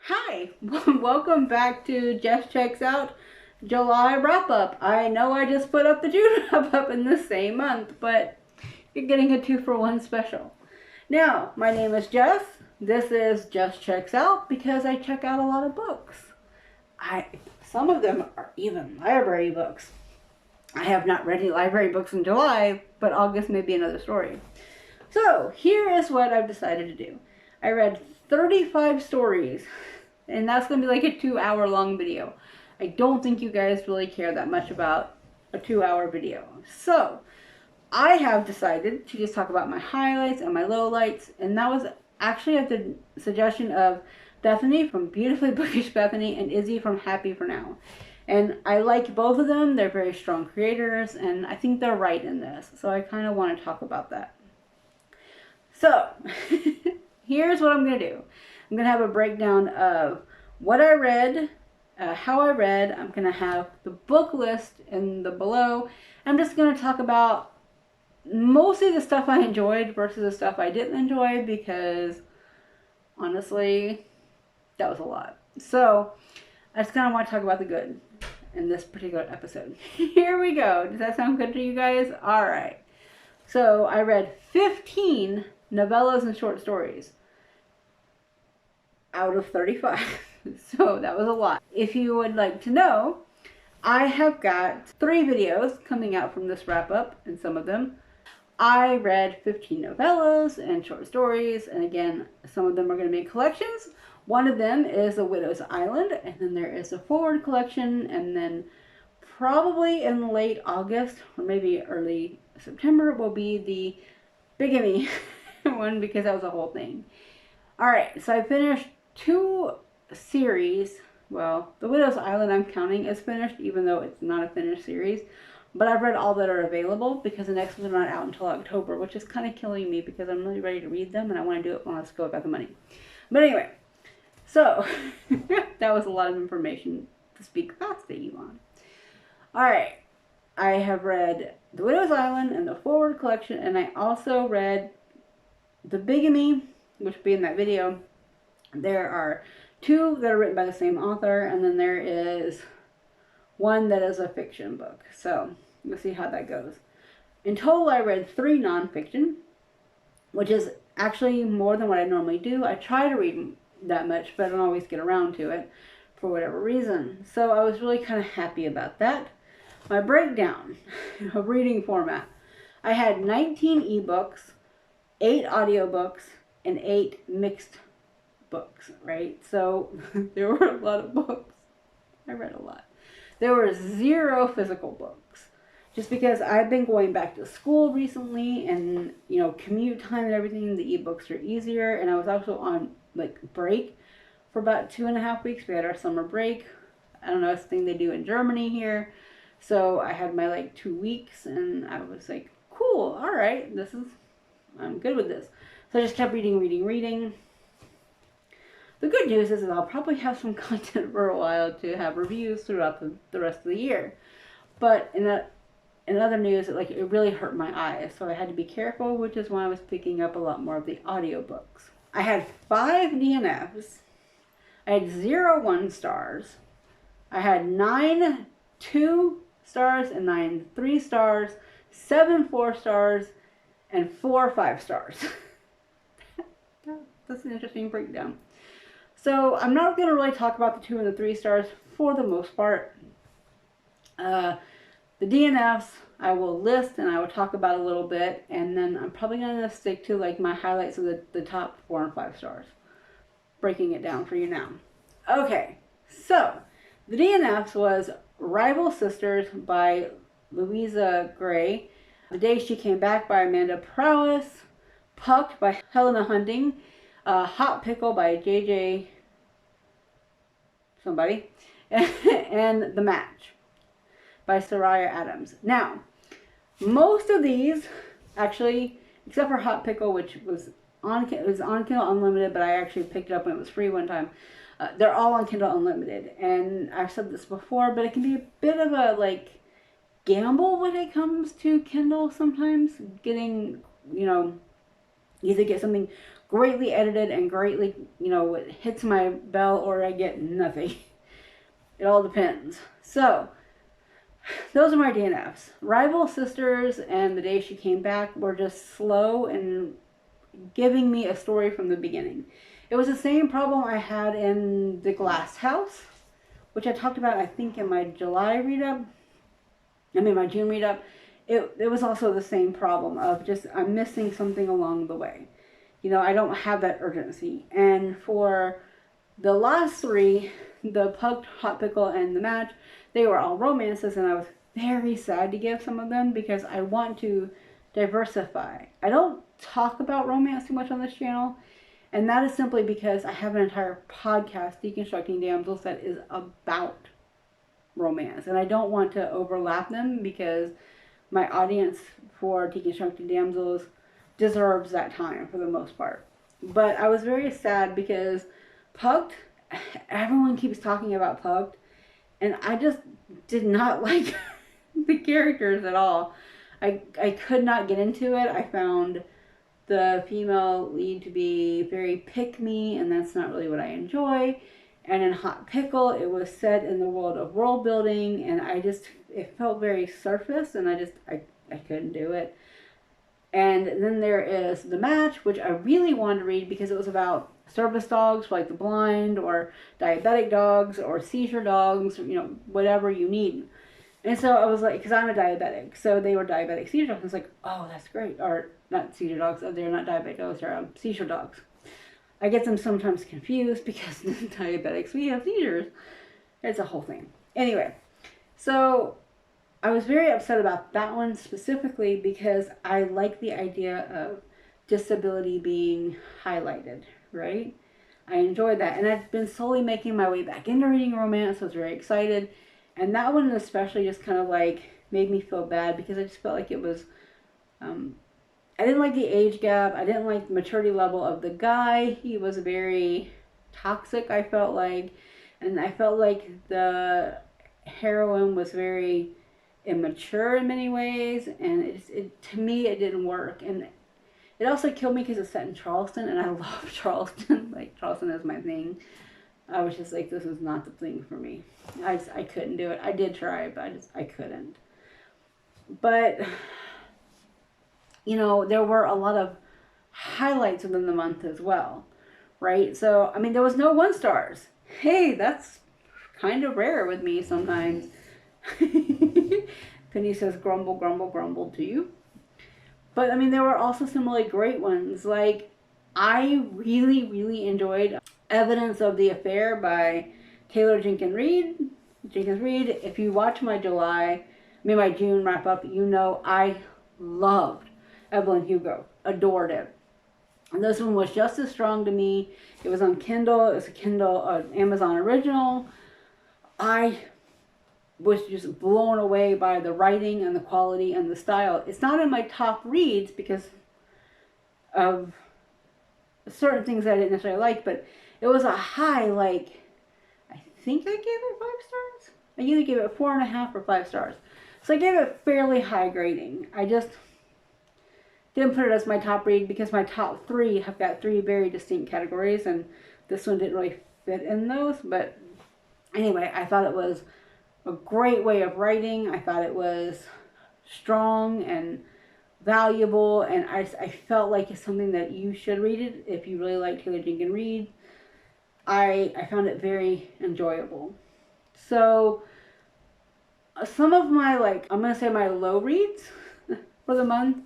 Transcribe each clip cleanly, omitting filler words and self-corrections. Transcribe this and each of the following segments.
Hi, welcome back to Jess Checks Out July wrap-up. I know I just put up the June wrap-up in the same month, but you're getting a 2-for-1 special. Now, my name is Jess. This is Jess Checks Out because I check out a lot of books. Some of them are even library books. I have not read any library books in July, but August may be another story. So, here is what I've decided to do. I read 35 stories, and that's going to be like a 2-hour long video. I don't think you guys really care that much about a 2-hour video. So, I have decided to just talk about my highlights and my lowlights, and that was actually at the suggestion of Bethany from Beautifully Bookish Bethany and Izzy from Happy For Now. And I like both of them. They're very strong creators, and I think they're right in this. So I kind of want to talk about that. So, here's what I'm going to do. I'm going to have a breakdown of what I read, how I read. I'm going to have the book list in the below. I'm just going to talk about mostly the stuff I enjoyed versus the stuff I didn't enjoy because, honestly, that was a lot. So, I just kind of want to talk about the good in this particular episode. Here we go. Does that sound good to you guys? All right. So, I read 15 novellas and short stories out of 35. So that was a lot. If you would like to know, I have got 3 videos coming out from this wrap up, and some of them I read 15 novellas and short stories, and again, some of them are going to be collections. One of them is The Widow's Island, and then there is a forward collection, and then probably in late August or maybe early September will be the Bigamy one, because that was a whole thing. Alright, so I finished 2 series. Well, The Widow's Island I'm counting as finished, even though it's not a finished series. But I've read all that are available because the next ones are not out until October, which is kind of killing me because I'm really ready to read them and I want to do it when I go got the money. But anyway, so that was a lot of information to speak fast at you on. Alright, I have read The Widow's Island and the forward collection, and I also read The Bigamy, which will be in that video. There are 2 that are written by the same author, and then there is 1 that is a fiction book. So, we'll see how that goes. In total, I read 3 nonfiction, which is actually more than what I normally do. I try to read that much, but I don't always get around to it for whatever reason. So, I was really kind of happy about that. My breakdown of reading format. I had 19 ebooks, 8 audiobooks, and 8 mixed books, right? So there were a lot of books. I read a lot. There were 0 physical books, just because I've been going back to school recently, and you know, commute time and everything, the ebooks are easier. And I was also on like break for about 2.5 weeks. We had our summer break. I don't know, it's a thing they do in Germany here. So I had my like 2 weeks, and I was like, cool, all right, I'm good with this. So I just kept reading. The good news is that I'll probably have some content for a while to have reviews throughout the rest of the year. But in other news, it really hurt my eyes, so I had to be careful, which is why I was picking up a lot more of the audiobooks. I had 5 DNFs. I had 0 1 stars. I had 9 2 stars and 9 3 stars, 7 4 stars, and 4 5 stars. That's an interesting breakdown. So I'm not going to really talk about the 2 and the 3 stars for the most part. The DNFs I will list and I will talk about a little bit, and then I'm probably going to stick to like my highlights of the top 4 and 5 stars. Breaking it down for you now. Okay, so the DNFs was Rival Sisters by Louise Gray, The Day She Came Back by Amanda Prowse, Pucked by Helena Hunting, Hot Pickle by JJ somebody, and The Match by Soraya Adams. Now, most of these, actually, except for Hot Pickle, which was on Kindle Unlimited, but I actually picked it up when it was free one time. They're all on Kindle Unlimited, and I've said this before, but it can be a bit of a like gamble when it comes to Kindle sometimes. Getting, you know, either get something greatly edited and greatly, you know, it hits my bell or I get nothing. It all depends. So, those are my DNFs. Rival Sisters and The Day She Came Back were just slow and giving me a story from the beginning. It was the same problem I had in The Glass House, which I talked about, I think, in my July read-up. My June read-up. It was also the same problem of just, I'm missing something along the way. You know, I don't have that urgency. And for the last three, the Pug, Hot Pickle, and The Match, they were all romances, and I was very sad to give some of them because I want to diversify. I don't talk about romance too much on this channel, and that is simply because I have an entire podcast, Deconstructing Damsels, that is about romance, and I don't want to overlap them because my audience for Deconstructing Damsels deserves that time for the most part. But I was very sad because Pugged, everyone keeps talking about Pugged, and I just did not like the characters at all. I could not get into it. I found the female lead to be very pick-me, and that's not really what I enjoy. And in Hot Pickle, it was set in the world of world building, and it felt very surface, and I couldn't do it. And then there is The Match, which I really wanted to read because it was about service dogs for like the blind, or diabetic dogs, or seizure dogs, or, you know, whatever you need. And so I was like, because I'm a diabetic, so they were diabetic seizure dogs. I was like, oh, that's great. Or not seizure dogs, they're not diabetic dogs, they're seizure dogs. I get them sometimes confused because diabetics, we have seizures. It's a whole thing. Anyway, so I was very upset about that one specifically because I like the idea of disability being highlighted, right? I enjoyed that. And I've been slowly making my way back into reading romance. I was very excited. And that one especially just kind of like made me feel bad because I just felt like it was, I didn't like the age gap. I didn't like the maturity level of the guy. He was very toxic, I felt like. And I felt like the heroine was very immature in many ways. And to me, it didn't work. And it also killed me because it's set in Charleston. And I love Charleston. Like, Charleston is my thing. I was just like, this is not the thing for me. I couldn't do it. I did try, but I couldn't. But, you know, there were a lot of highlights within the month as well, right? So, I mean, there was no 1 stars. Hey, that's kind of rare with me sometimes. Penny says, grumble, grumble, grumble to you. But, I mean, there were also some really great ones. Like, I really, really enjoyed Evidence of the Affair by Taylor Jenkins Reid. If you watch my my June wrap up, you know I loved Evelyn Hugo. Adored it. And this one was just as strong to me. It was on Kindle. It was a Kindle Amazon original. I was just blown away by the writing and the quality and the style. It's not in my top reads because of certain things I didn't necessarily like, but it was a high, like, I think I gave it 5 stars. I either gave it 4.5 or 5 stars. So I gave it fairly high grading. I just didn't put it as my top read because my top 3 have got 3 very distinct categories, and this one didn't really fit in those. But anyway, I thought it was a great way of writing. I thought it was strong and valuable, and I felt like it's something that you should read it if you really like Taylor Jenkins Reid. I found it very enjoyable. So some of my, like, I'm going to say my low reads for the month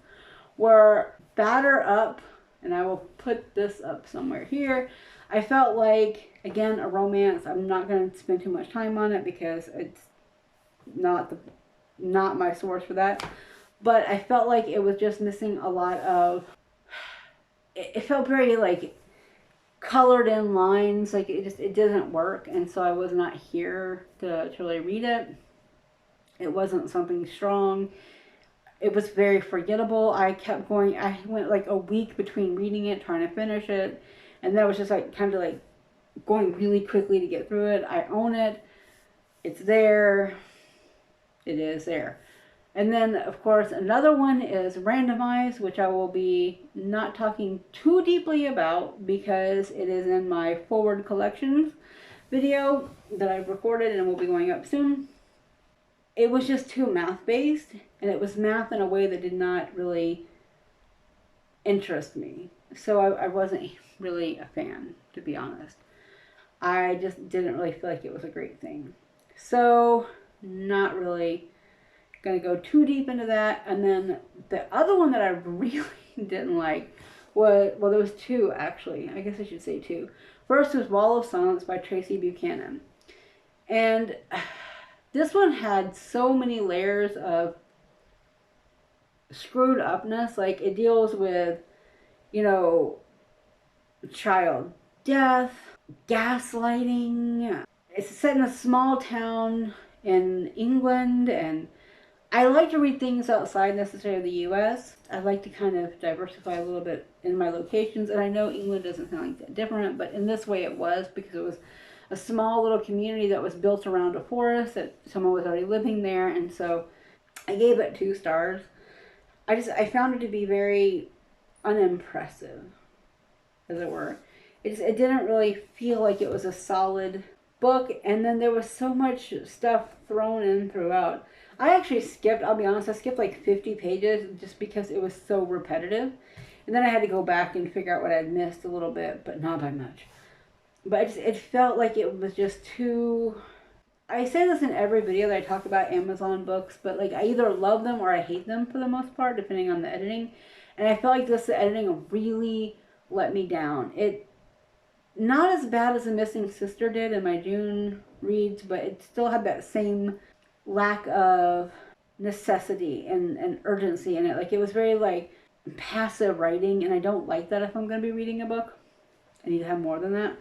were Batter Up, and I will put this up somewhere here. I felt like, again, a romance. I'm not going to spend too much time on it because it's not my source for that. But I felt like it was just missing a lot of, it felt very, like, colored in lines. Like, it didn't work, and so I was not here to really read it. It wasn't something strong. It was very forgettable. I kept going, I went like a week between reading it, trying to finish it, and that was just like kind of like going really quickly to get through it. I own it. It's there. It is there. And then, of course, another one is Randomize, which I will be not talking too deeply about because it is in my forward collections video that I've recorded and will be going up soon. It was just too math-based, and it was math in a way that did not really interest me. So I wasn't really a fan, to be honest. I just didn't really feel like it was a great thing. So, not really going to go too deep into that. And then the other one that I really didn't like was, well, there was two actually. I guess I should say two. First was Wall of Silence by Tracy Buchanan. And this one had so many layers of screwed upness. Like, it deals with, you know, child death, gaslighting. It's set in a small town in England, and I like to read things outside necessarily the U.S. I like to kind of diversify a little bit in my locations, and I know England doesn't sound like that different, but in this way it was, because it was a small little community that was built around a forest that someone was already living there, and so I gave it 2 stars. I found it to be very unimpressive, as it were. It didn't really feel like it was a solid book, and then there was so much stuff thrown in throughout. I actually skipped, I'll be honest, I skipped like 50 pages just because it was so repetitive. And then I had to go back and figure out what I'd missed a little bit, but not by much. But it felt like it was just too... I say this in every video that I talk about Amazon books, but like I either love them or I hate them for the most part, depending on the editing. And I felt like the editing really let me down. It not as bad as The Missing Sister did in my June reads, but it still had that same lack of necessity and urgency in it. Like, it was very like passive writing, and I don't like that if I'm going to be reading a book. I need to have more than that.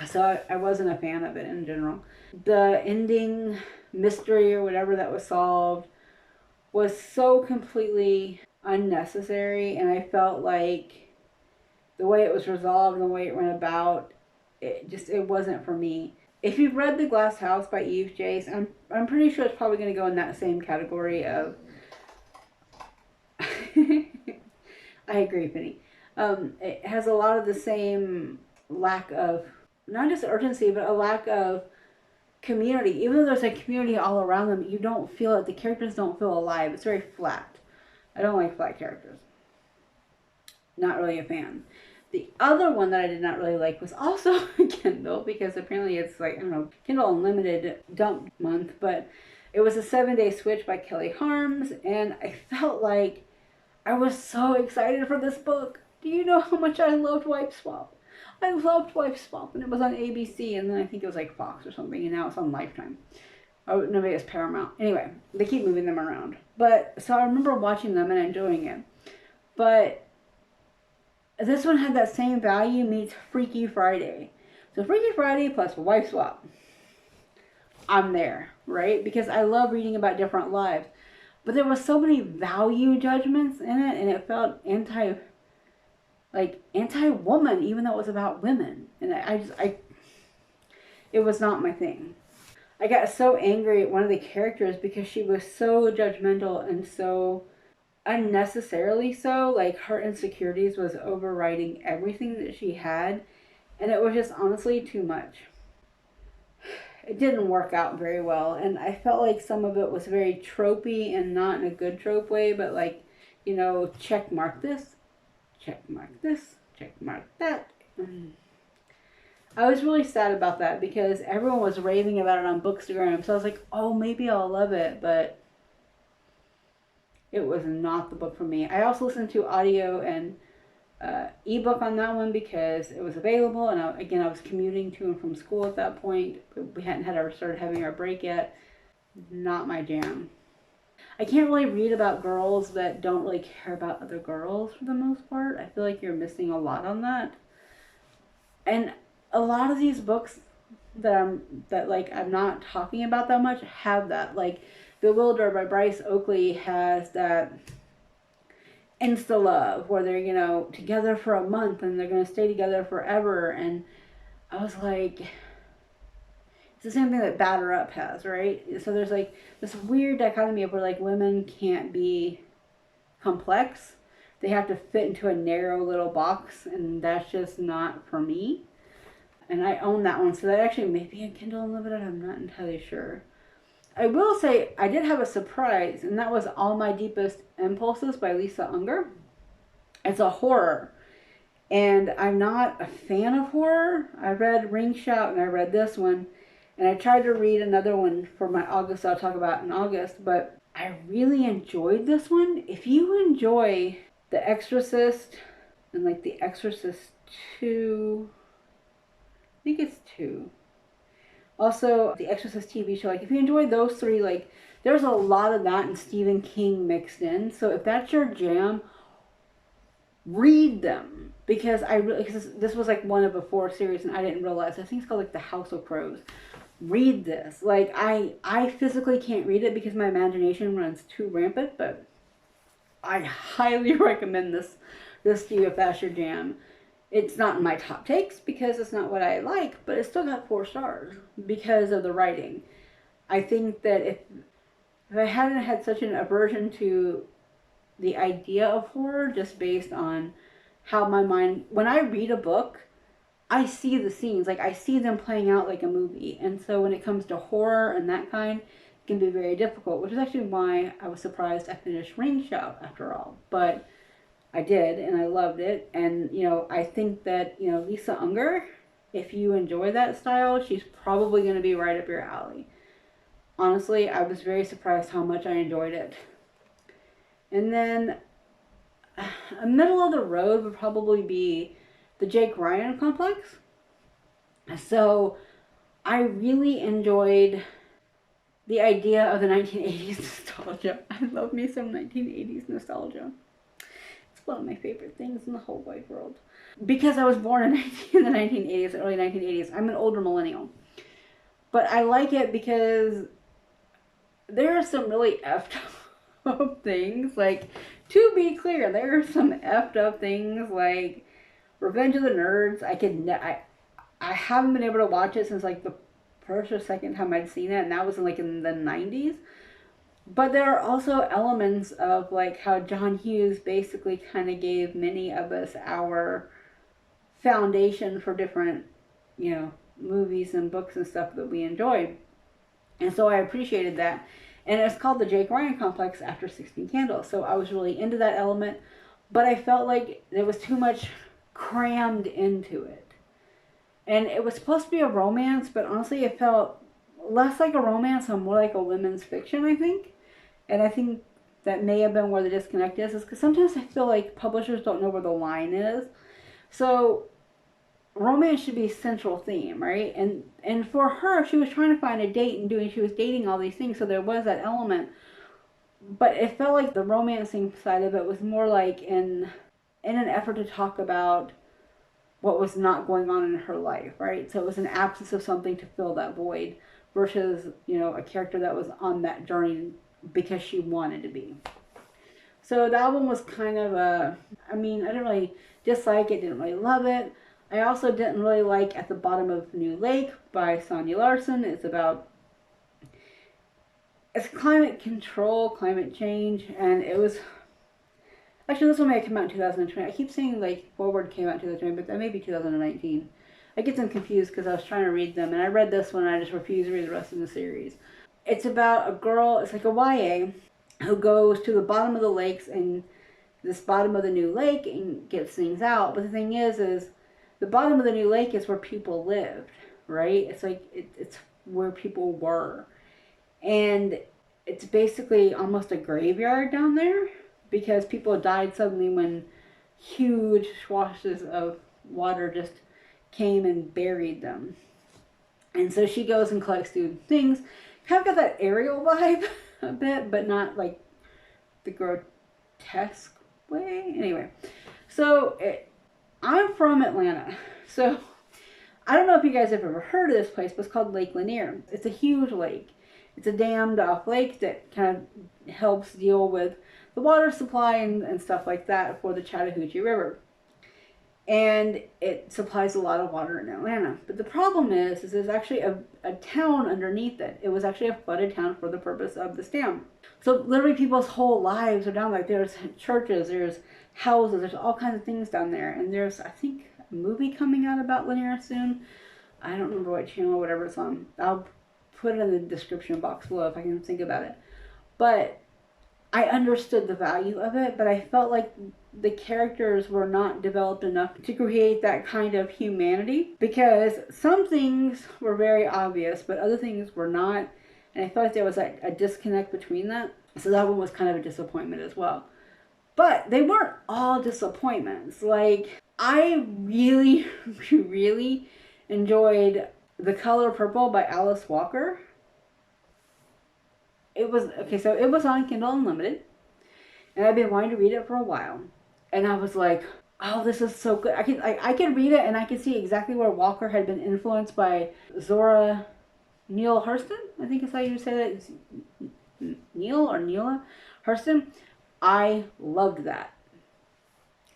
So I wasn't a fan of it in general. The ending mystery or whatever that was solved was so completely unnecessary, and I felt like the way it was resolved and the way it went about, it wasn't for me. If you've read The Glass House by Eve Jace, I'm pretty sure it's probably going to go in that same category of... I agree, Penny. It has a lot of the same lack of, not just urgency, but a lack of community. Even though there's a community all around them, you don't feel it. The characters don't feel alive. It's very flat. I don't like flat characters. Not really a fan. The other one that I did not really like was also a Kindle, because apparently it's like, I don't know, Kindle Unlimited dump month, but it was a 7-Day Switch by Callihan, and I felt like I was so excited for this book. Do you know how much I loved Wipe Swap? I loved Wipe Swap, and it was on ABC, and then I think it was like Fox or something, and now it's on Lifetime. Oh, no, maybe it's Paramount. Anyway, they keep moving them around. But, so I remember watching them and enjoying it. But this one had that same value meets Freaky Friday. So Freaky Friday plus Wife Swap. I'm there, right? Because I love reading about different lives. But there was so many value judgments in it, and it felt anti-woman, even though it was about women. And it was not my thing. I got so angry at one of the characters because she was so judgmental and so unnecessarily so. Like, her insecurities was overriding everything that she had, and it was just honestly too much. It didn't work out very well, and I felt like some of it was very tropey, and not in a good trope way, but like, you know, check mark this, check mark this, check mark that. I was really sad about that because everyone was raving about it on Bookstagram, so I was like, oh, maybe I'll love it, but it was not the book for me. I also listened to audio and ebook on that one because it was available, and I was commuting to and from school at that point. We hadn't started having our break yet. Not my jam. I can't really read about girls that don't really care about other girls for the most part. I feel like you're missing a lot on that. And a lot of these books that I'm not talking about that much have that. Like Bewilder by Bryce Oakley has that insta-love where they're, you know, together for a month and they're going to stay together forever. And I was like, It's the same thing that Batter Up has, right? So there's like this weird dichotomy of where like women can't be complex. They have to fit into a narrow little box, and that's just not for me. And I own that one, so that actually may be a Kindle Unlimited. I'm not entirely sure. I will say I did have a surprise, and that was All My Deepest Impulses by Lisa Unger. It's a horror, and I'm not a fan of horror. I read Ring Shout and I read this one, and I tried to read another one for my August I'll talk about in August, but I really enjoyed this one. If you enjoy The Exorcist and like The Exorcist 2, I think it's 2. Also, The Exorcist TV show, like if you enjoy those three, like there's a lot of that and Stephen King mixed in. So if that's your jam, read them. Because this was like one of a 4 series and I didn't realize. I think it's called like The House of Crows. Read this. Like I physically can't read it because my imagination runs too rampant, but I highly recommend this to you if that's your jam. It's not in my top takes because it's not what I like, but it still got 4 stars because of the writing. I think that if I hadn't had such an aversion to the idea of horror just based on how my mind, when I read a book, I see the scenes, like I see them playing out like a movie. And so when it comes to horror and that kind, it can be very difficult, which is actually why I was surprised I finished Ring Shout after all. But I did, and I loved it. And, you know, I think that, you know, Lisa Unger, if you enjoy that style, she's probably going to be right up your alley. Honestly, I was very surprised how much I enjoyed it. And then, a middle of the road would probably be the Jake Ryan Complex. So, I really enjoyed the idea of the 1980s nostalgia. I love me some 1980s nostalgia. One of my favorite things in the whole wide world. Because I was born in the 1980s, early 1980s, I'm an older millennial. But I like it because there are some really effed up things. Like, to be clear, there are some effed up things like Revenge of the Nerds. I haven't been able to watch it since like the first or second time I'd seen it, and that was in the 90s. But there are also elements of like how John Hughes basically kind of gave many of us our foundation for different, you know, movies and books and stuff that we enjoyed. And so I appreciated that. And it's called the Jake Ryan Complex after 16 Candles. So I was really into that element, but I felt like there was too much crammed into it. And it was supposed to be a romance, but honestly it felt less like a romance and more like a women's fiction, I think. And I think that may have been where the disconnect is because sometimes I feel like publishers don't know where the line is. So romance should be central theme, right? And for her, she was trying to find a date and she was dating all these things, so there was that element. But it felt like the romancing side of it was more like in an effort to talk about what was not going on in her life, right? So it was an absence of something to fill that void versus, you know, a character that was on that journey because she wanted to be. So the album was kind of I didn't really dislike it, didn't really love it. I also didn't really like At the Bottom of New Lake by Sonya Larson. It's climate control, climate change, and it was, actually this one may have come out in 2020. I keep saying like Forward came out in 2020, but that may be 2019. I get them confused because I was trying to read them, and I read this one and I just refused to read the rest of the series. It's about a girl, it's like a YA, who goes to the bottom of the lakes and this bottom of the new lake and gets things out. But the thing is the bottom of the new lake is where people lived, right? It's like, it's where people were. And it's basically almost a graveyard down there because people died suddenly when huge swashes of water just came and buried them. And so she goes and collects things. Kind of got that Ariel vibe a bit, but not like the grotesque way. Anyway, so I'm from Atlanta, so I don't know if you guys have ever heard of this place, but it's called Lake Lanier. It's a huge lake. It's a dammed off lake that kind of helps deal with the water supply and stuff like that for the Chattahoochee River. and it supplies a lot of water in Atlanta. But the problem is there's actually a town underneath it. It was actually a flooded town for the purpose of this dam. So literally people's whole lives are down there. Like there's churches, there's houses, there's all kinds of things down there. And there's, I think, a movie coming out about Lanier soon. I don't remember what channel or whatever it's on. I'll put it in the description box below if I can think about it. But I understood the value of it, but I felt like the characters were not developed enough to create that kind of humanity, because some things were very obvious, but other things were not. And I felt like there was a disconnect between that. So that one was kind of a disappointment as well. But they weren't all disappointments. Like, I really, really enjoyed The Color Purple by Alice Walker. It was, okay, so it was on Kindle Unlimited. And I've been wanting to read it for a while. And I was like, oh, this is so good. I could read it and I could see exactly where Walker had been influenced by Zora Neale Hurston. I think is how you say that. It's Neil or Neela Hurston. I loved that.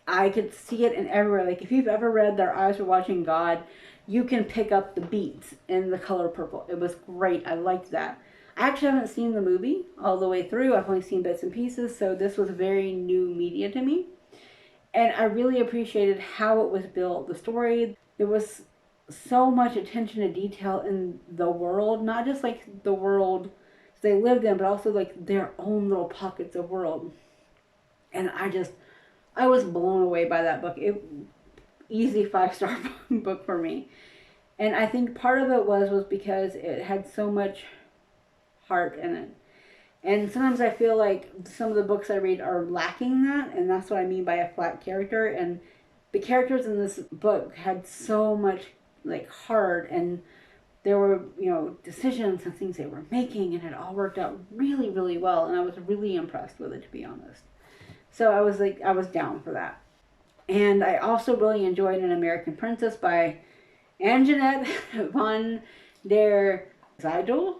I could see it in everywhere. Like if you've ever read Their Eyes Were Watching God, you can pick up the beats in The Color Purple. It was great. I liked that. I actually haven't seen the movie all the way through. I've only seen bits and pieces, so this was very new media to me. And I really appreciated how it was built. The story, there was so much attention to detail in the world, not just like the world they lived in, but also like their own little pockets of world. And I was blown away by that book. Easy 5-star book for me. And I think part of it was because it had so much heart in it. And sometimes I feel like some of the books I read are lacking that, and that's what I mean by a flat character. And the characters in this book had so much like heart, and there were, you know, decisions and things they were making, and it all worked out really, really well. And I was really impressed with it, to be honest. So I was down for that. And I also really enjoyed An American Princess by Annejet van der Zijl.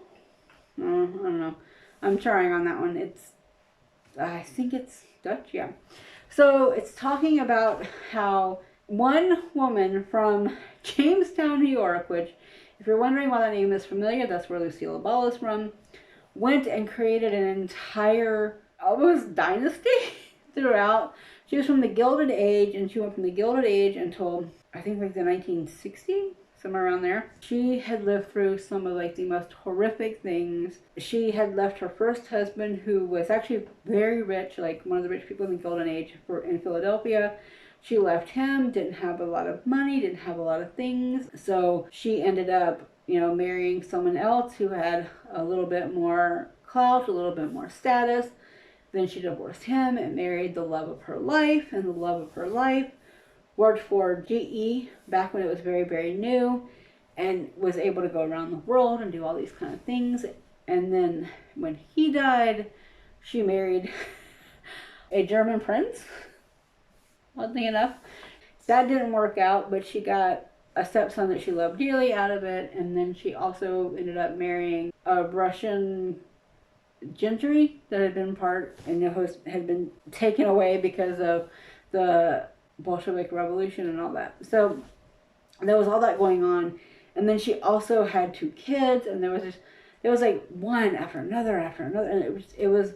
I don't know. I'm trying on that one. I think it's Dutch, yeah. So it's talking about how one woman from Jamestown, New York, which, if you're wondering why that name is familiar, that's where Lucille Ball is from, went and created an entire, almost dynasty throughout. She was from the Gilded Age, and she went from the Gilded Age until, I think, like the 1960s. Somewhere around there. She had lived through some of like the most horrific things. She had left her first husband, who was actually very rich, like one of the rich people in the Golden Age in Philadelphia. She left him, didn't have a lot of money, didn't have a lot of things. So she ended up, you know, marrying someone else who had a little bit more clout, a little bit more status. Then she divorced him and married the love of her life, and the love of her life worked for GE back when it was very, very new, and was able to go around the world and do all these kind of things. And then when he died, she married a German prince, oddly enough. That didn't work out, but she got a stepson that she loved dearly out of it. And then she also ended up marrying a Russian gentry that had been part, and had been taken away because of the Bolshevik Revolution and all that. So there was all that going on. And then she also had 2 kids, and there was like one after another, and it was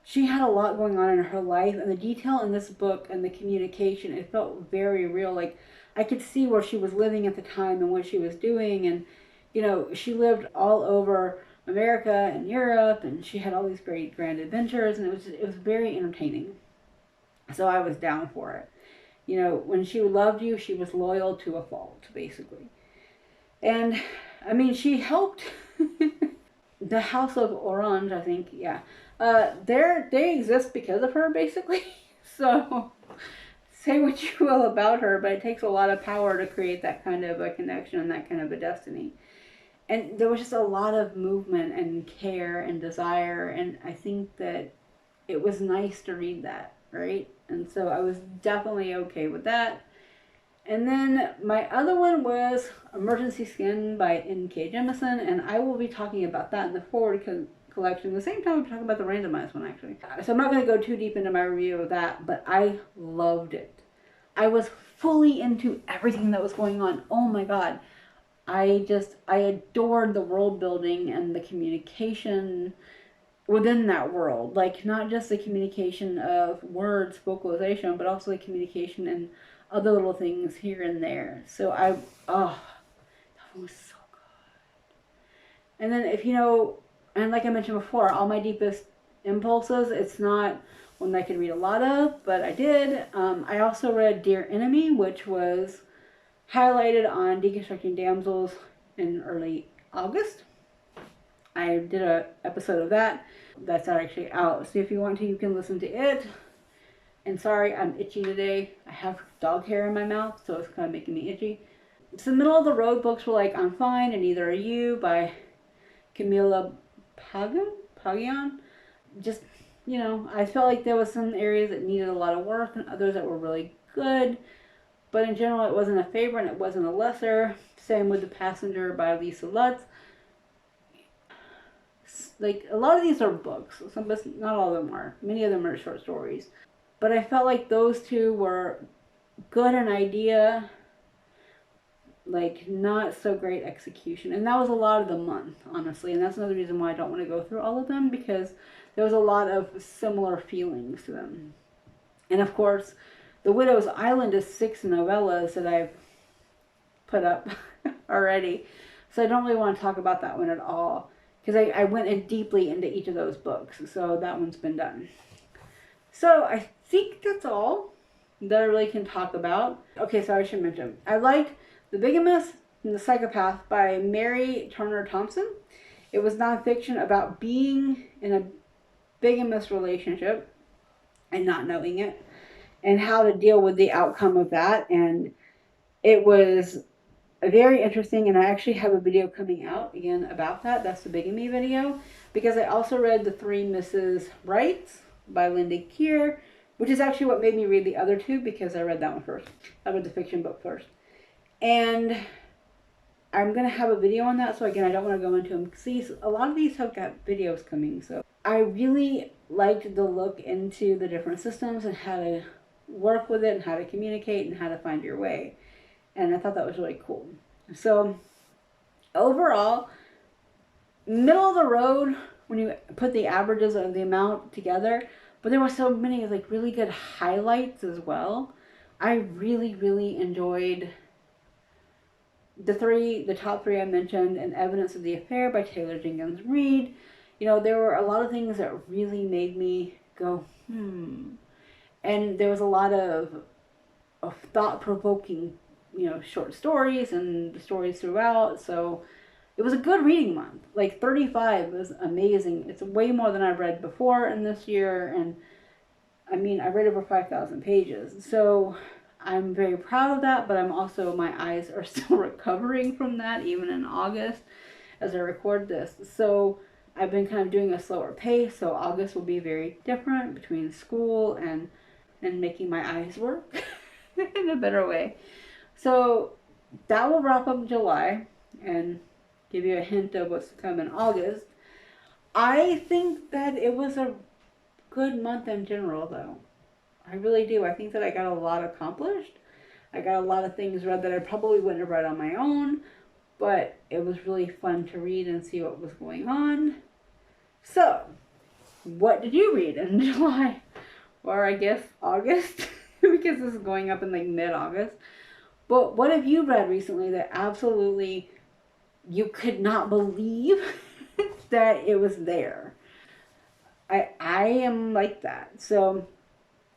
she had a lot going on in her life, and the detail in this book and the communication, it felt very real. Like I could see where she was living at the time and what she was doing. And you know, she lived all over America and Europe, and she had all these great grand adventures, and it was very entertaining. So I was down for it. You know, when she loved you, she was loyal to a fault, basically. And, I mean, she helped the House of Orange, I think, yeah. They exist because of her, basically. So, say what you will about her, but it takes a lot of power to create that kind of a connection and that kind of a destiny. And there was just a lot of movement and care and desire, and I think that it was nice to read that, right? And so I was definitely okay with that. And then my other one was Emergency Skin by N.K. Jemisin, and I will be talking about that in the forward collection. At the same time, I'm talking about the randomized one, actually. So I'm not going to go too deep into my review of that, but I loved it. I was fully into everything that was going on. Oh my God. I adored the world building and the communication within that world. Like, not just the communication of words, vocalization, but also the communication and other little things here and there. So oh, that was so good. And then if you know, and like I mentioned before, all my deepest impulses, it's not one that I could read a lot of, but I did. I also read Dear Enemy, which was highlighted on Deconstructing Damsels in early August. I did an episode of that. That's not actually out. So if you want to, you can listen to it. And sorry, I'm itchy today. I have dog hair in my mouth, so it's kind of making me itchy. So the middle of the road books were like I'm Fine and Neither Are You by Camila Pagian. Just, you know, I felt like there was some areas that needed a lot of work and others that were really good. But in general, it wasn't a favorite and it wasn't a lesser. Same with The Passenger by Lisa Lutz. Like, a lot of these are books. Some, not all of them are. Many of them are short stories. But I felt like those two were good in idea, like not so great execution. And that was a lot of the month, honestly. And that's another reason why I don't want to go through all of them, because there was a lot of similar feelings to them. And of course, The Widow's Island is 6 novellas that I've put up already. So I don't really want to talk about that one at all, because I went in deeply into each of those books. So that one's been done. So I think that's all that I really can talk about. Okay, so I should mention, I like The Bigamist and The Psychopath by Mary Turner Thompson. It was nonfiction about being in a bigamist relationship and not knowing it, and how to deal with the outcome of that. And it was very interesting, and I actually have a video coming out again about that. That's the bigamy video, because I also read The Three Mrs. Wrights by Linda Keir, which is actually what made me read the other two, because I read that one first. I read the fiction book first. And I'm going to have a video on that, so again, I don't want to go into them. See, a lot of these have got videos coming, so I really liked the look into the different systems and how to work with it and how to communicate and how to find your way. And I thought that was really cool. So overall, middle of the road when you put the averages of the amount together, but there were so many like really good highlights as well. I really, really enjoyed the top three I mentioned, and Evidence of the Affair by Taylor Jenkins Reid. You know, there were a lot of things that really made me go, And there was a lot of thought-provoking, you know, short stories and the stories throughout. So it was a good reading month. Like 35 was amazing. It's way more than I've read before in this year. And I mean, I read over 5,000 pages. So I'm very proud of that, but I'm also, my eyes are still recovering from that, even in August as I record this. So I've been kind of doing a slower pace. So August will be very different between school and making my eyes work in a better way. So that will wrap up July and give you a hint of what's to come in August. I think that it was a good month in general, though. I really do. I think that I got a lot accomplished. I got a lot of things read that I probably wouldn't have read on my own, but it was really fun to read and see what was going on. So, what did you read in July? Or I guess August, because this is going up in like mid-August. But what have you read recently that absolutely you could not believe that it was there? I am like that. So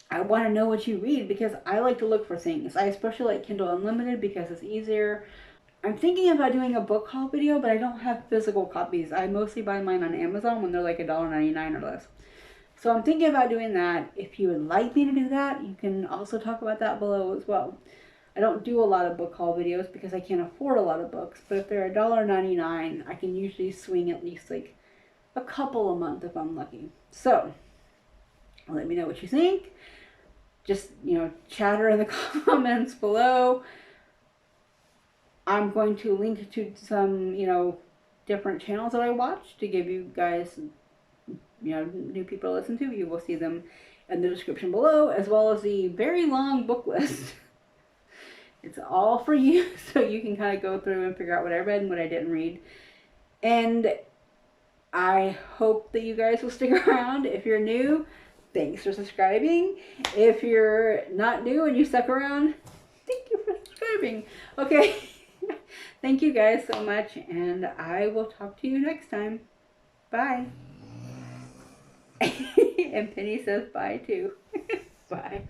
I want to know what you read, because I like to look for things. I especially like Kindle Unlimited because it's easier. I'm thinking about doing a book haul video, but I don't have physical copies. I mostly buy mine on Amazon when they're like $1.99 or less. So I'm thinking about doing that. If you would like me to do that, you can also talk about that below as well. I don't do a lot of book haul videos because I can't afford a lot of books, but if they're $1.99, I can usually swing at least like a couple a month if I'm lucky. So let me know what you think. Just, you know, chatter in the comments below. I'm going to link to some, you know, different channels that I watch to give you guys, you know, new people to listen to. You will see them in the description below, as well as the very long book list It's all for you, so you can kind of go through and figure out what I read and what I didn't read. And I hope that you guys will stick around. If you're new, thanks for subscribing. If you're not new and you stuck around, thank you for subscribing. Okay. Thank you guys so much, and I will talk to you next time. Bye. And Penny says bye too. Bye.